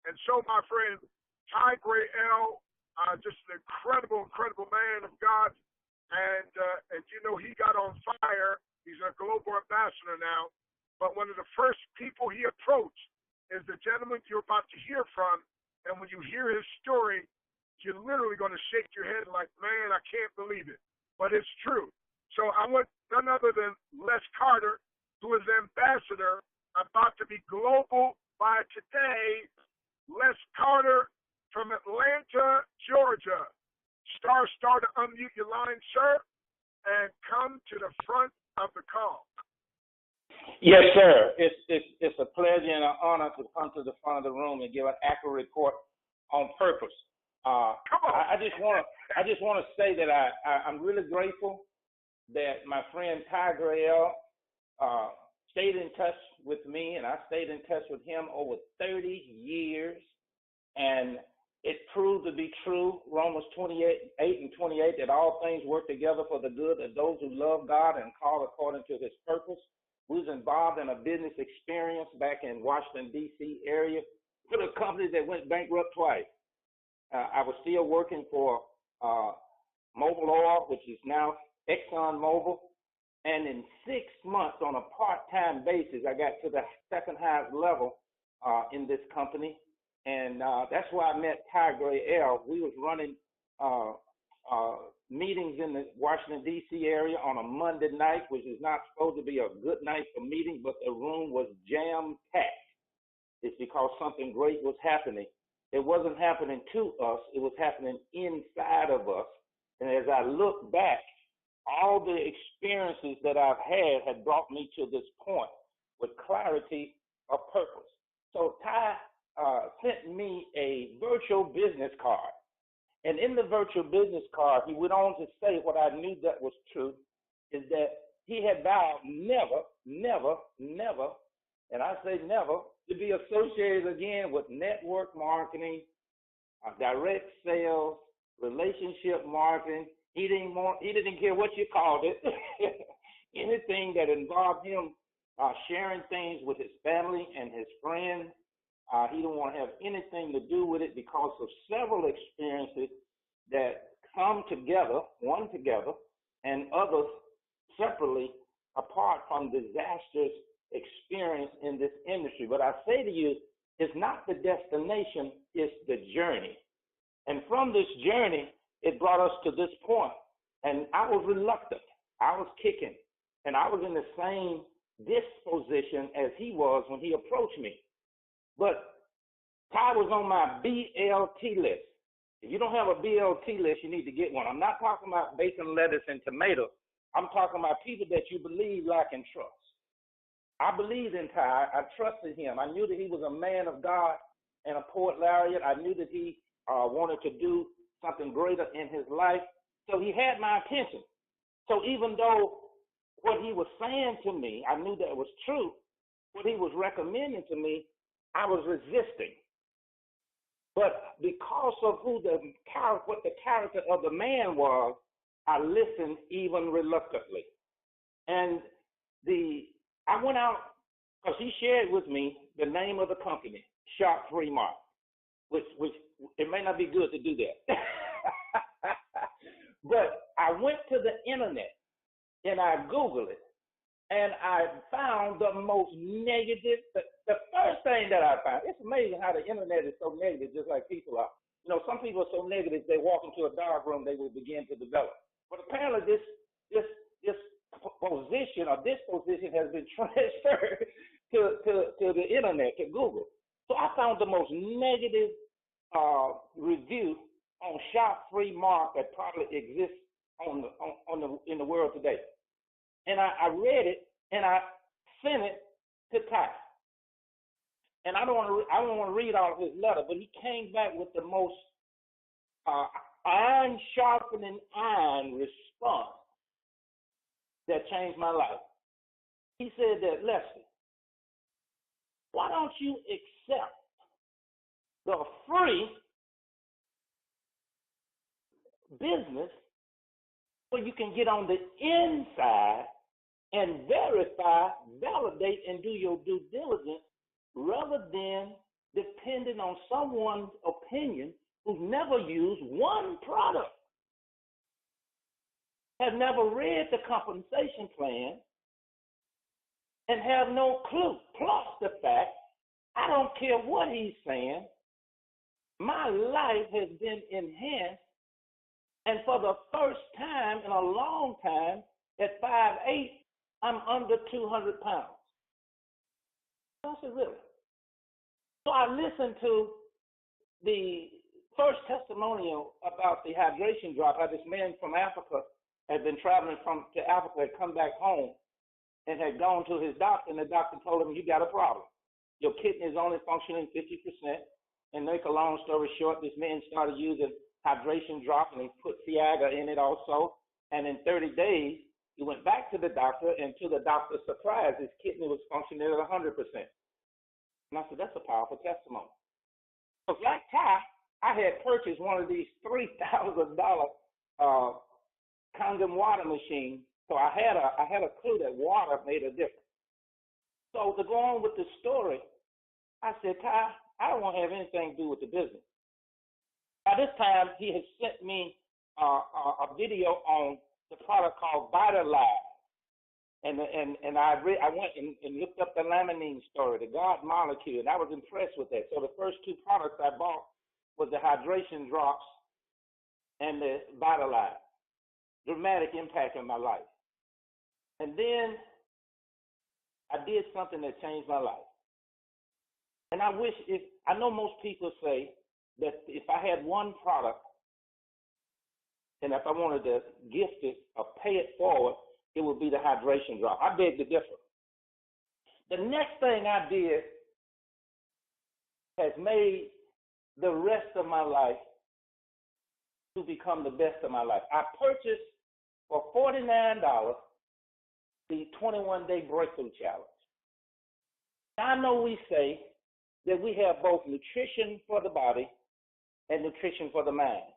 And so, my friend, Ty Gray L, just an incredible, incredible man of God. And you know, he got on fire. He's a global ambassador now. But one of the first people he approached is the gentleman you're about to hear from. And when you hear his story, you're literally going to shake your head like, man, I can't believe it. But it's true. So I want none other than Les Carter, who is the ambassador, about to be global by today. Les Carter from Atlanta, Georgia. Star to unmute your line, sir, and come to the front of the call. Yes, sir. It's a pleasure and an honor to come to the front of the room and give an accurate report on purpose. Come on. I just want to say that I'm really grateful that my friend Ty Grael stayed in touch with me, and I stayed in touch with him over 30 years, and it proved to be true, Romans 28:28, that all things work together for the good of those who love God and call according to his purpose. We was involved in a business experience back in Washington, D.C. area with a company that went bankrupt twice. I was still working for Mobil Oil, which is now Exxon Mobil. And in 6 months on a part-time basis, I got to the second highest level in this company. And that's where I met Ty Gray L. We was running meetings in the Washington, D.C. area on a Monday night, which is not supposed to be a good night for meeting, but the room was jam-packed. It's because something great was happening. It wasn't happening to us. It was happening inside of us. And as I look back, all the experiences that I've had brought me to this point with clarity of purpose. So Ty sent me a virtual business card. And in the virtual business card, he went on to say what I knew that was true, is that he had vowed never, and I say never, to be associated again with network marketing, direct sales, relationship marketing. He didn't care what you called it. Anything that involved him sharing things with his family and his friends. He didn't want to have anything to do with it because of several experiences that come together, one together, and others separately, apart from disastrous experience in this industry. But I say to you, it's not the destination, it's the journey. And from this journey, it brought us to this point. And I was reluctant. I was kicking. And I was in the same disposition as he was when he approached me. But Ty was on my BLT list. If you don't have a BLT list, you need to get one. I'm not talking about bacon, lettuce, and tomatoes. I'm talking about people that you believe, like, and trust. I believed in Ty. I trusted him. I knew that he was a man of God and a poet laureate. I knew that he wanted to do something greater in his life. So he had my attention. So even though what he was saying to me, I knew that was true, what he was recommending to me, I was resisting. But because of what the character of the man was, I listened even reluctantly. And I went out because he shared with me the name of the company, Shop Free Mark, which it may not be good to do that. But I went to the internet and I Googled it, and I found the most negative. The first thing that I found, it's amazing how the internet is so negative, just like people are. You know, some people are so negative, they walk into a dark room, they will begin to develop. But apparently this position or disposition has been transferred to the internet, to Google. So I found the most negative review on Shop Free Mark that probably exists in the world today. And I read it and I sent it to Ty. And I don't want to read all of his letter, but he came back with the most iron sharpening iron response that changed my life. He said that, Lester, why don't you accept the free business where you can get on the inside and verify, validate, and do your due diligence rather than depending on someone's opinion who's never used one product, have never read the compensation plan, and have no clue. Plus the fact, I don't care what he's saying, my life has been enhanced, and for the first time in a long time, at 5'8", I'm under 200 pounds. I said, really? So I listened to the first testimonial about the hydration drop, how this man from Africa had been traveling to Africa, had come back home, and had gone to his doctor, and the doctor told him, you got a problem. Your kidney is only functioning 50%. And make a long story short, this man started using hydration drop, and he put Viagra in it also. And in 30 days, he went back to the doctor, and to the doctor's surprise, his kidney was functioning at 100%. And I said, that's a powerful testimony. Because like Ty, I had purchased one of these $3,000 condom water machines. So I had a clue that water made a difference. So to go on with the story, I said, Ty, I don't want to have anything to do with the business. By this time, he had sent me a video on the product called Vitalize. And I went and looked up the limonene story, the God molecule, and I was impressed with that. So the first two products I bought was the hydration drops and the Vitalize. Dramatic impact on my life. And then I did something that changed my life. And I know most people say that if I had one product and if I wanted to gift it or pay it forward, it would be the hydration drop. I beg to differ. The next thing I did has made the rest of my life to become the best of my life. I purchased for $49 the 21-day breakthrough challenge. I know we say that we have both nutrition for the body and nutrition for the mind.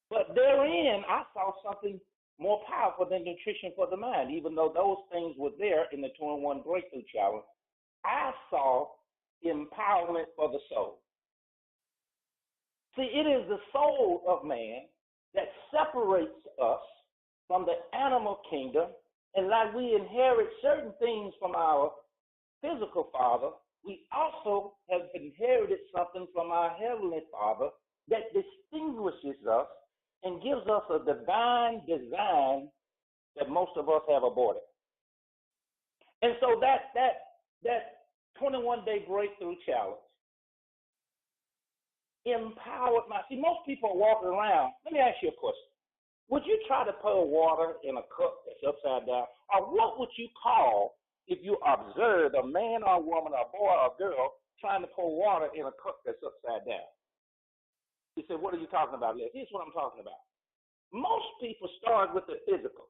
But therein, I saw something more powerful than nutrition for the mind. Even though those things were there in the 21 breakthrough challenge, I saw empowerment for the soul. See, it is the soul of man that separates us from the animal kingdom. And like we inherit certain things from our physical father, we also have inherited something from our heavenly Father that distinguishes us and gives us a divine design that most of us have aborted. And so that 21-day breakthrough challenge empowered see, most people are walking around. Let me ask you a question. Would you try to pour water in a cup that's upside down? Or what would you call if you observed a man or a woman, a boy or a girl trying to pour water in a cup that's upside down? You said, what are you talking about, Les? Here's what I'm talking about. Most people start with the physical.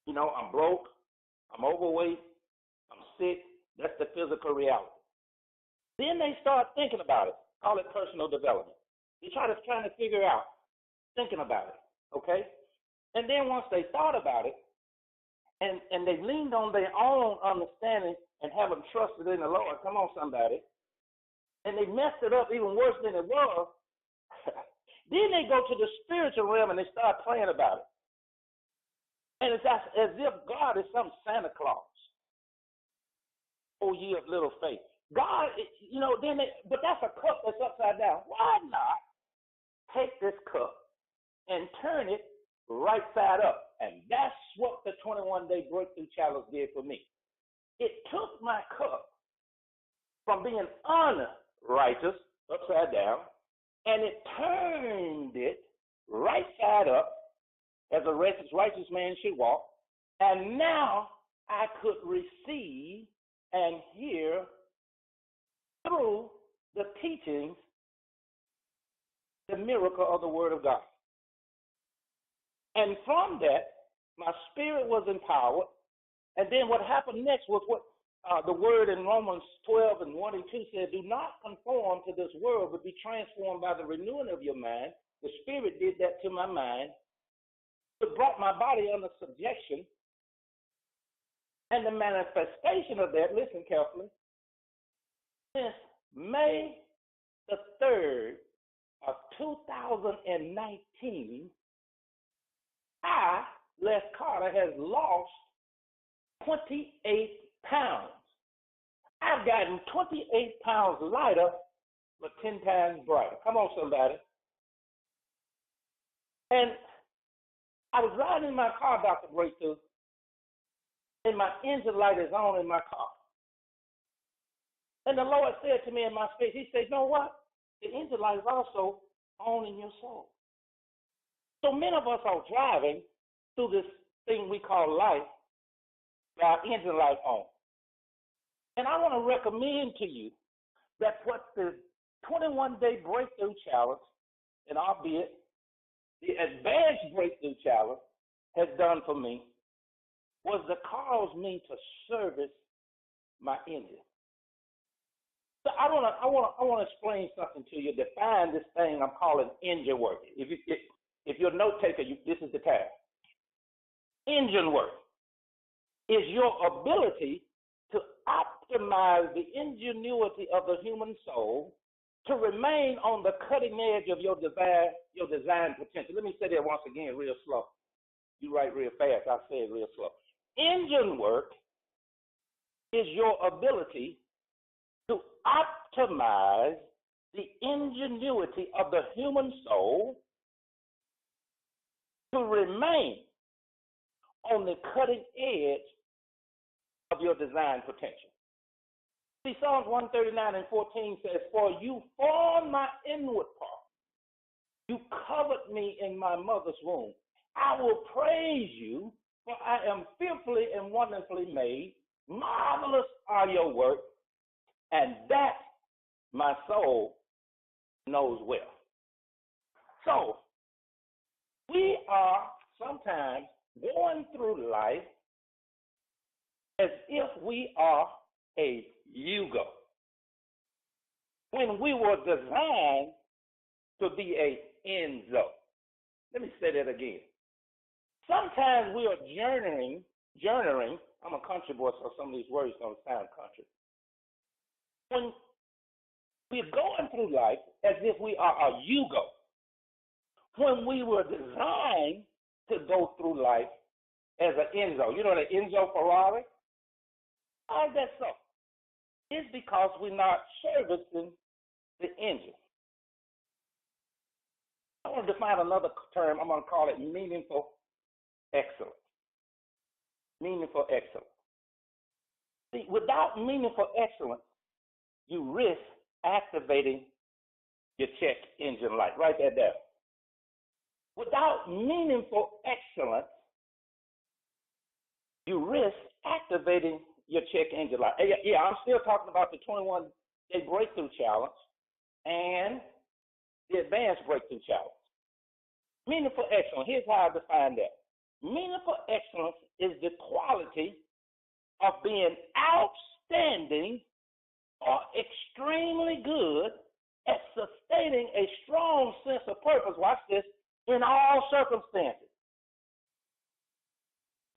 You know, I'm broke, I'm overweight, I'm sick. That's the physical reality. Then they start thinking about it. Call it personal development. They trying to figure out, thinking about it, okay? And then once they thought about it, and they leaned on their own understanding and haven't trusted in the Lord, come on, somebody, and they messed it up even worse than it was, then they go to the spiritual realm and they start praying about it. And it's as if God is some Santa Claus. Oh, ye of little faith. God, but that's a cup that's upside down. Why not take this cup and turn it right side up? And that's what the 21-day breakthrough challenge did for me. It took my cup from being unrighteous, upside down, and it turned it right side up as a righteous man should walk. And now I could receive and hear through the teachings, the miracle of the Word of God. And from that, my spirit was empowered. And then what happened next was what the word in Romans 12 and 1 and 2 said, do not conform to this world, but be transformed by the renewing of your mind. The Spirit did that to my mind. It brought my body under subjection. And the manifestation of that, listen carefully, Since May the 3rd of 2019, I, Les Carter, has lost 28 pounds. I've gotten 28 pounds lighter, but 10 times brighter. Come on, somebody. And I was riding in my car, Dr. Breakthrough, and my engine light is on in my car. And the Lord said to me in my spirit, he said, you know what? The engine light is also on in your soul. So many of us are driving through this thing we call life with our engine light on. And I want to recommend to you that what the 21-day breakthrough challenge, and albeit the advanced breakthrough challenge, has done for me was to cause me to service my engine. So I want to explain something to you. Define this thing I'm calling engine work. If you're a note taker, this is the task. Engine work is your ability to optimize the ingenuity of the human soul to remain on the cutting edge of your design potential. Let me say that once again real slow. You write real fast. I say it real slow. Engine work is your ability to optimize the ingenuity of the human soul to remain on the cutting edge of your design potential. See, Psalms 139:14 says, for you formed my inward part. You covered me in my mother's womb. I will praise you, for I am fearfully and wonderfully made. Marvelous are your works, and that my soul knows well. So, we are sometimes going through life as if we are a Yugo, when we were designed to be a Enzo. Let me say that again. Sometimes we are journeying. I'm a country boy, so some of these words don't sound country. When we're going through life as if we are a Yugo, when we were designed to go through life as an Enzo. You know the Enzo Ferrari? How is that so? It's because we're not servicing the engine. I want to define another term. I'm going to call it meaningful excellence. Meaningful excellence. See, without meaningful excellence, you risk activating your check engine light. Write that down. Without meaningful excellence, you risk activating your check engine light. Yeah, I'm still talking about the 21-day breakthrough challenge and the advanced breakthrough challenge. Meaningful excellence, here's how I define that. Meaningful excellence is the quality of being outstanding or extremely good at sustaining a strong sense of purpose, watch this, in all circumstances.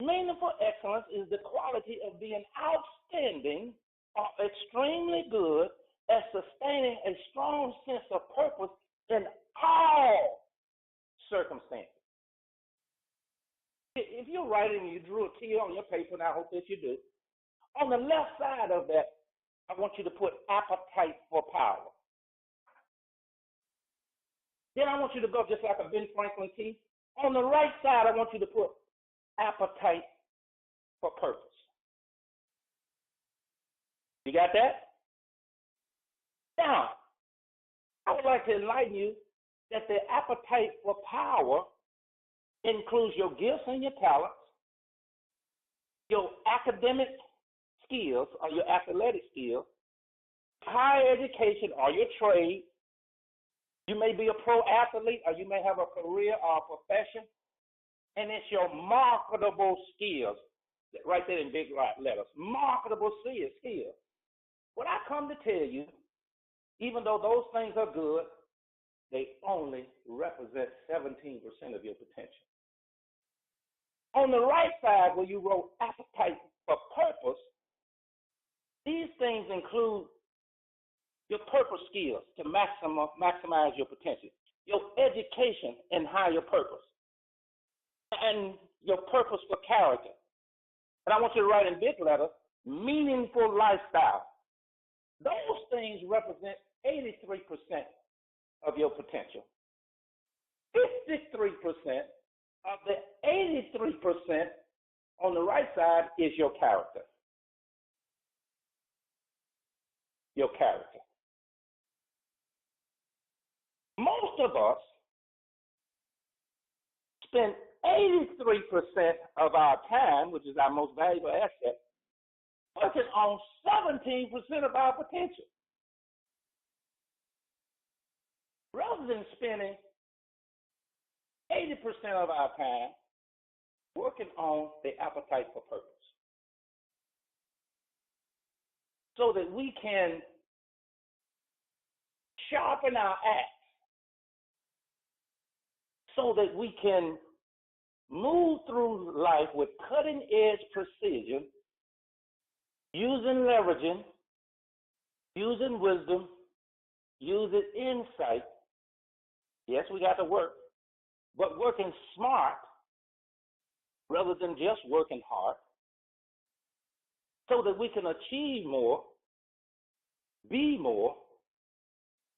Meaningful excellence is the quality of being outstanding or extremely good at sustaining a strong sense of purpose in all circumstances. If you're writing and you drew a T on your paper, and I hope that you do, on the left side of that, I want you to put appetite for power. Then I want you to go just like a Ben Franklin T. On the right side, I want you to put appetite for purpose. You got that? Now, I would like to enlighten you that the appetite for power includes your gifts and your talents, your academic skills or your athletic skills, higher education or your trade. You may be a pro athlete or you may have a career or a profession. And it's your marketable skills. Right there in big letters. Marketable skills. What I come to tell you, even though those things are good, they only represent 17% of your potential. On the right side, where you wrote appetite for purpose, these things include your purpose skills to maximize your potential, your education and higher purpose, and your purpose for character. And I want you to write in big letters, meaningful lifestyle. Those things represent 83% of your potential. 53% of the 83% on the right side is your character. Your character. Most of us spend 83% of our time, which is our most valuable asset, working on 17% of our potential. Rather than spending 80% of our time working on the appetite for purpose, so that we can sharpen our axe, so that we can move through life with cutting edge precision, using leveraging, using wisdom, using insight. Yes, we got to work, but working smart rather than just working hard, so that we can achieve more, be more,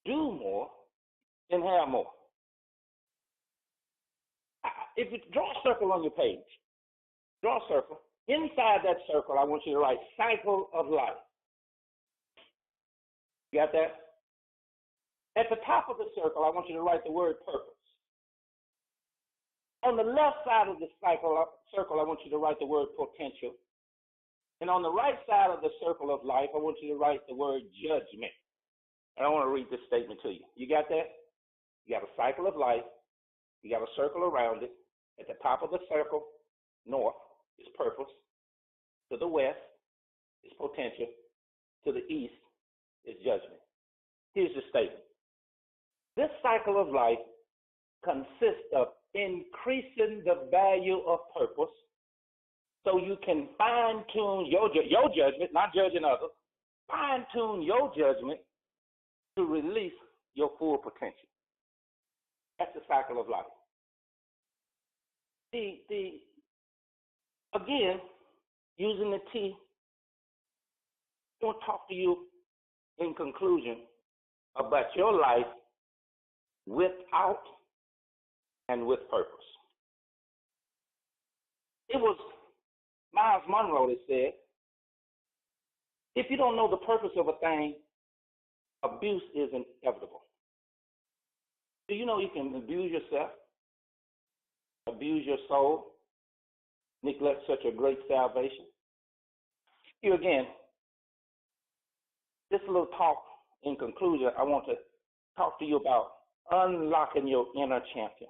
do more, and have more. If you draw a circle on your page, draw a circle. Inside that circle, I want you to write cycle of life. You got that? At the top of the circle, I want you to write the word purpose. On the left side of the circle, I want you to write the word potential. And on the right side of the circle of life, I want you to write the word judgment. And I want to read this statement to you. You got that? You got a cycle of life. You got a circle around it. At the top of the circle, north, is purpose. To the west is potential. To the east is judgment. Here's the statement. This cycle of life consists of increasing the value of purpose so you can fine-tune your judgment, not judging others, fine-tune your judgment to release your full potential. That's the cycle of life. Again, using the T, I want to talk to you in conclusion about your life without and with purpose. It was Miles Monroe that said, if you don't know the purpose of a thing, abuse is inevitable. Do you know you can abuse yourself, abuse your soul, neglect such a great salvation? Here again, this little talk in conclusion, I want to talk to you about unlocking your inner champion.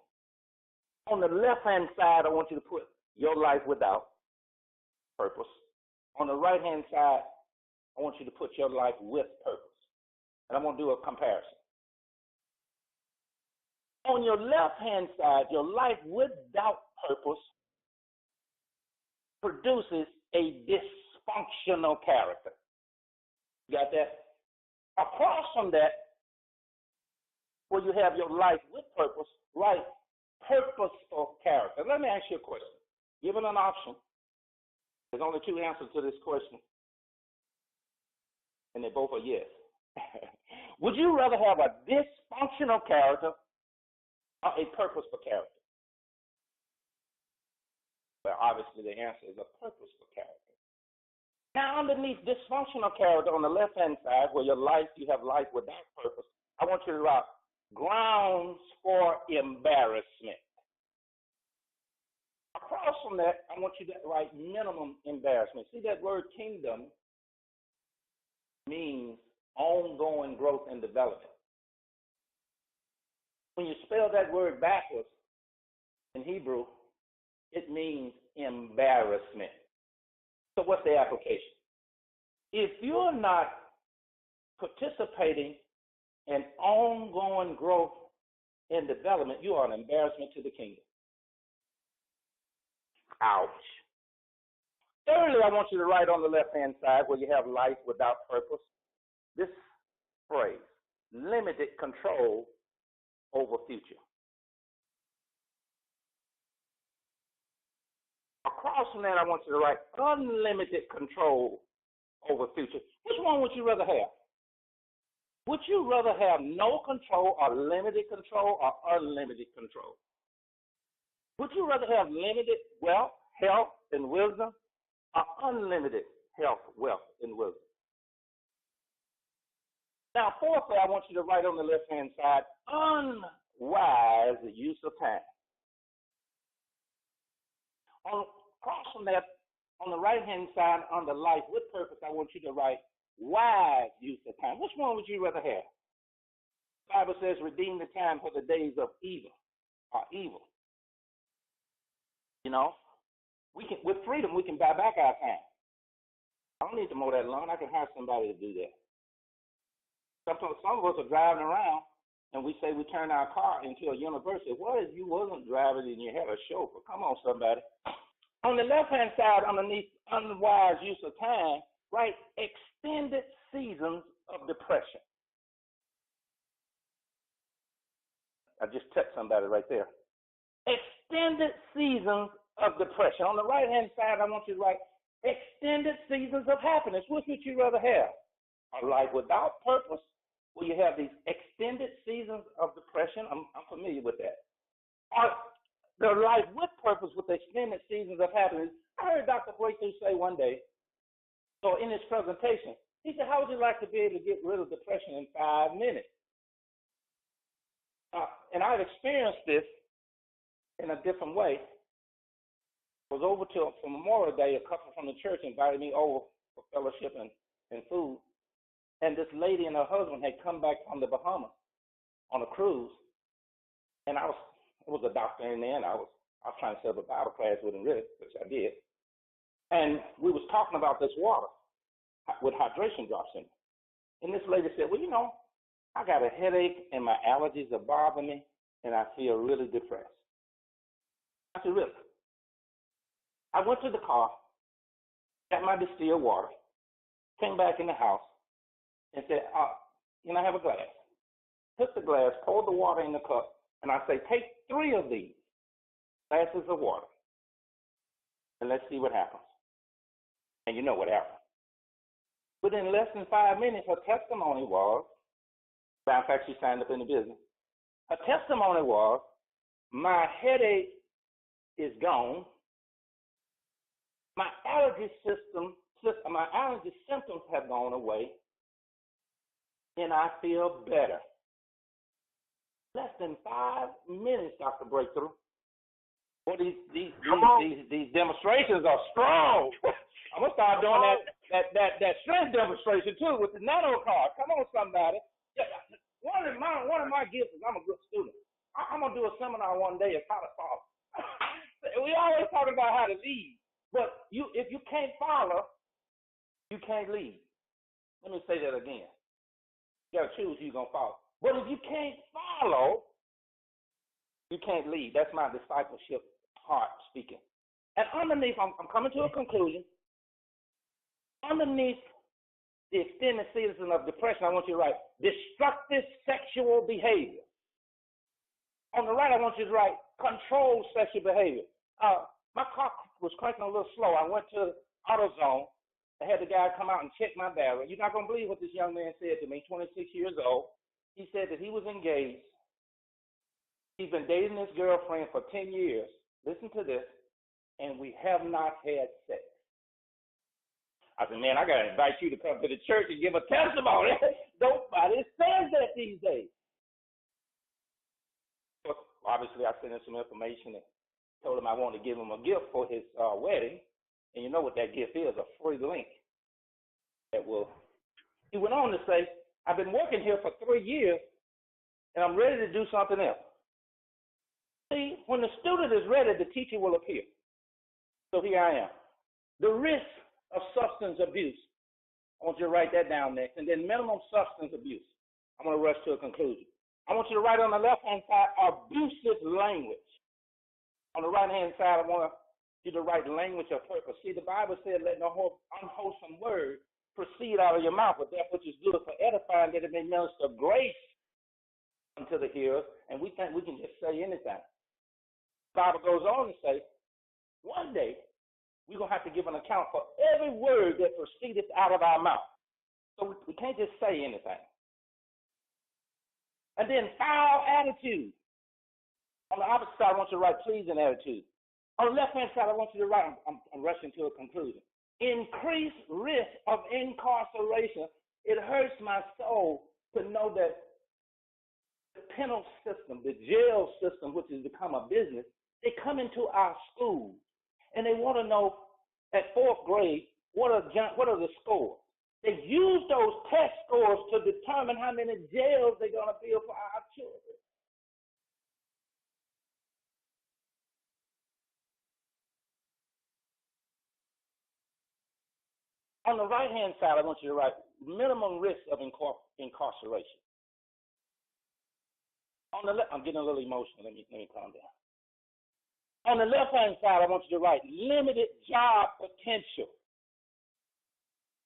On the left-hand side, I want you to put your life without purpose. On the right-hand side, I want you to put your life with purpose. And I'm going to do a comparison. On your left-hand side, your life without purpose produces a dysfunctional character. You got that? Across from that, where you have your life with purpose, right? Purposeful character. Let me ask you a question. Given an option, there's only two answers to this question, and they both are yes. Would you rather have a dysfunctional character or a purposeful character? Well, obviously the answer is a purposeful character. Now, underneath dysfunctional character on the left-hand side, where you have life without purpose, I want you to write grounds for embarrassment. Across from that, I want you to write minimum embarrassment. See, that word kingdom means ongoing growth and development. When you spell that word backwards in Hebrew, it means embarrassment. So what's the application? If you're not participating in ongoing growth and development, you are an embarrassment to the kingdom. Ouch. Thirdly, I want you to write on the left-hand side where you have life without purpose. This phrase, limited control over future. Across from that, I want you to write unlimited control over future. Which one would you rather have? Would you rather have no control or limited control or unlimited control? Would you rather have limited wealth, health, and wisdom or unlimited health, wealth, and wisdom? Now, fourthly, I want you to write on the left-hand side, unwise use of time. Across from that, on the right-hand side, under life with purpose, I want you to write wise use of time. Which one would you rather have? The Bible says, redeem the time for the days of evil. You know, we can, with freedom, we can buy back our time. I don't need to mow that lawn. I can hire somebody to do that. Sometimes some of us are driving around and we say we turn our car into a university. What if you wasn't driving and you had a chauffeur? Come on, somebody. On the left-hand side, underneath unwise use of time, write extended seasons of depression. I just touched somebody right there. Extended seasons of depression. On the right-hand side, I want you to write extended seasons of happiness. Which would you rather have? A life without purpose, where you have these extended seasons of depression? I'm familiar with that. Or the life with purpose with extended seasons of happiness. I heard Dr. Breakthrough say one day, so in his presentation, he said, how would you like to be able to get rid of depression in 5 minutes? And I've experienced this in a different way. I was over for Memorial Day. A couple from the church invited me over for fellowship and food. And this lady and her husband had come back from the Bahamas on a cruise. And I was a doctor in there, and I was trying to set up a Bible class with him, really, which I did. And we was talking about this water with hydration drops in it. And this lady said, well, you know, I got a headache and my allergies are bothering me, and I feel really depressed. I said, really? I went to the car, got my distilled water, came back in the house, and said, can I have a glass? Took the glass, poured the water in the cup, and I say, take 3 of these glasses of water, and let's see what happens. And you know what happened. Within less than 5 minutes, her testimony was, in fact, she signed up in the business. Her testimony was, my headache is gone. My allergy symptoms have gone away, and I feel better. Less than 5 minutes, Dr. Breakthrough. Well, these demonstrations are strong. I'm gonna start doing that strength demonstration too with the nano card. Come on, somebody. One of my gifts is I'm a good student. I'm gonna do a seminar one day of how to follow. We always talk about how to lead, but if you can't follow, you can't lead. Let me say that again. You gotta choose who you're gonna follow. But if you can't follow, you can't lead. That's my discipleship heart speaking. And underneath, I'm coming to a conclusion. Underneath the extended season of depression, I want you to write destructive sexual behavior. On the right, I want you to write controlled sexual behavior. My car was cranking a little slow. I went to AutoZone. I had the guy come out and check my battery. You're not going to believe what this young man said to me, 26 years old. He said that he was engaged. He's been dating his girlfriend for 10 years. Listen to this. And we have not had sex. I said, man, I got to invite you to come to the church and give a testimony. Nobody says that these days. But obviously, I sent him some information and told him I wanted to give him a gift for his wedding. And you know what that gift is, a free link. He went on to say, I've been working here for 3 years, and I'm ready to do something else. See, when the student is ready, the teacher will appear. So here I am. The risk of substance abuse. I want you to write that down next. And then minimum substance abuse. I'm going to rush to a conclusion. I want you to write on the left-hand side, abusive language. On the right-hand side, I want you to write language of purpose. See, the Bible said, let no unwholesome word proceed out of your mouth, but that which is good for edifying, that it may minister grace unto the hearers, and we think we can just say anything. The Bible goes on to say, one day we're going to have to give an account for every word that proceedeth out of our mouth. So we can't just say anything. And then foul attitude. On the opposite side, I want you to write pleasing attitude. On the left-hand side, I want you to write, I'm rushing to a conclusion. Increased risk of incarceration. It hurts my soul to know that the penal system, the jail system, which has become a business, they come into our schools and they want to know at fourth grade what are the scores. They use those test scores to determine how many jails they're going to build for our children. On the right-hand side, I want you to write minimum risk of incarceration. On the left, I'm getting a little emotional. Let me calm down. On the left-hand side, I want you to write limited job potential.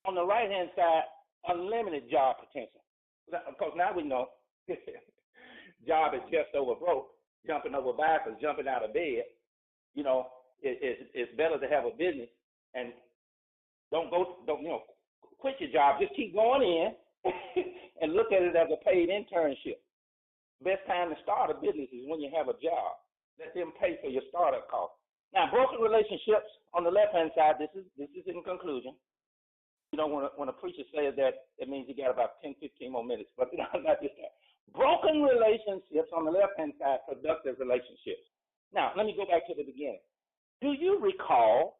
On the right-hand side, unlimited job potential. Because now we know job is just over broke, jumping over backwards, jumping out of bed. You know, it's better to have a business and don't quit your job. Just keep going in and look at it as a paid internship. Best time to start a business is when you have a job. Let them pay for your startup cost. Now, broken relationships on the left-hand side, this is in conclusion. You know, when a preacher says that, it means you got about 10, 15 more minutes. But not just that. Broken relationships on the left-hand side, productive relationships. Now, let me go back to the beginning. Do you recall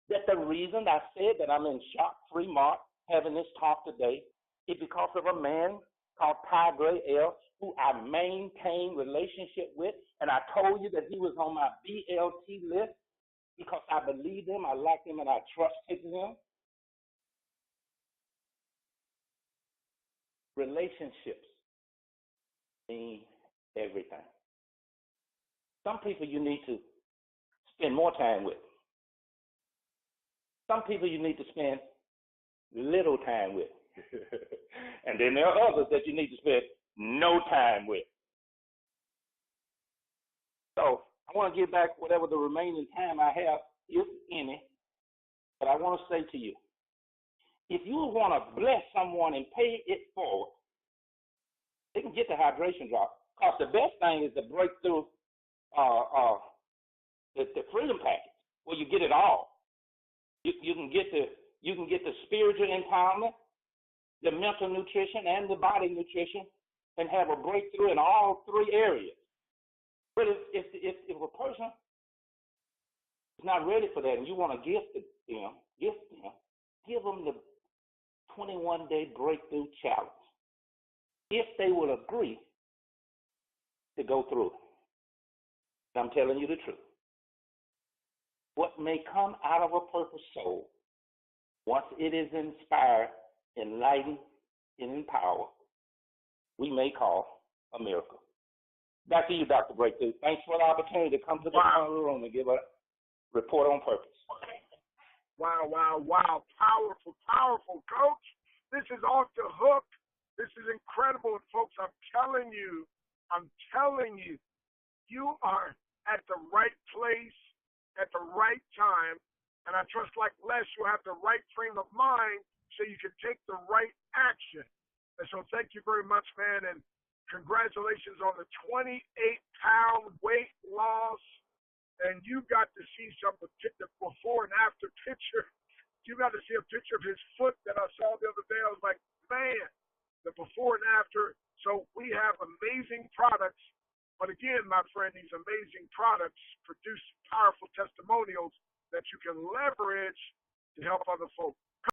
that the reason I said that I'm in shock-free mark having this talk today is because of a man called Ty Gray L., who I maintained relationship with, and I told you that he was on my BLT list because I believed him, I liked him, and I trusted him? Relationships mean everything. Some people you need to spend more time with. Some people you need to spend little time with. And then there are others that you need to spend no time with. So I want to give back whatever the remaining time I have, if any. But I want to say to you, if you want to bless someone and pay it forward, they can get the hydration drop. Because the best thing is the breakthrough, the freedom package, where you get it all. You can get the spiritual empowerment, the mental nutrition, and the body nutrition, and have a breakthrough in all three areas. But if a person is not ready for that, and you want to gift them, give them the 21-day breakthrough challenge. If they will agree to go through it. I'm telling you the truth. What may come out of a purpose soul, once it is inspired, enlightened, and empowered, we may call a miracle. Back to you, Dr. Breakthrough. Thanks for the opportunity to come to the front of the room and give a report on purpose. Wow. Powerful, Coach. This is off the hook. This is incredible. And folks, I'm telling you, you are at the right place at the right time. And I trust, like Les, you have the right frame of mind so you can take the right action. And so thank you very much, man. And congratulations on the 28-pound weight loss. And you got to see some of the before and after picture. You got to see a picture of his foot that I saw the other day. I was like, man, the before and after. So we have amazing products. But again, my friend, these amazing products produce powerful testimonials that you can leverage to help other folks.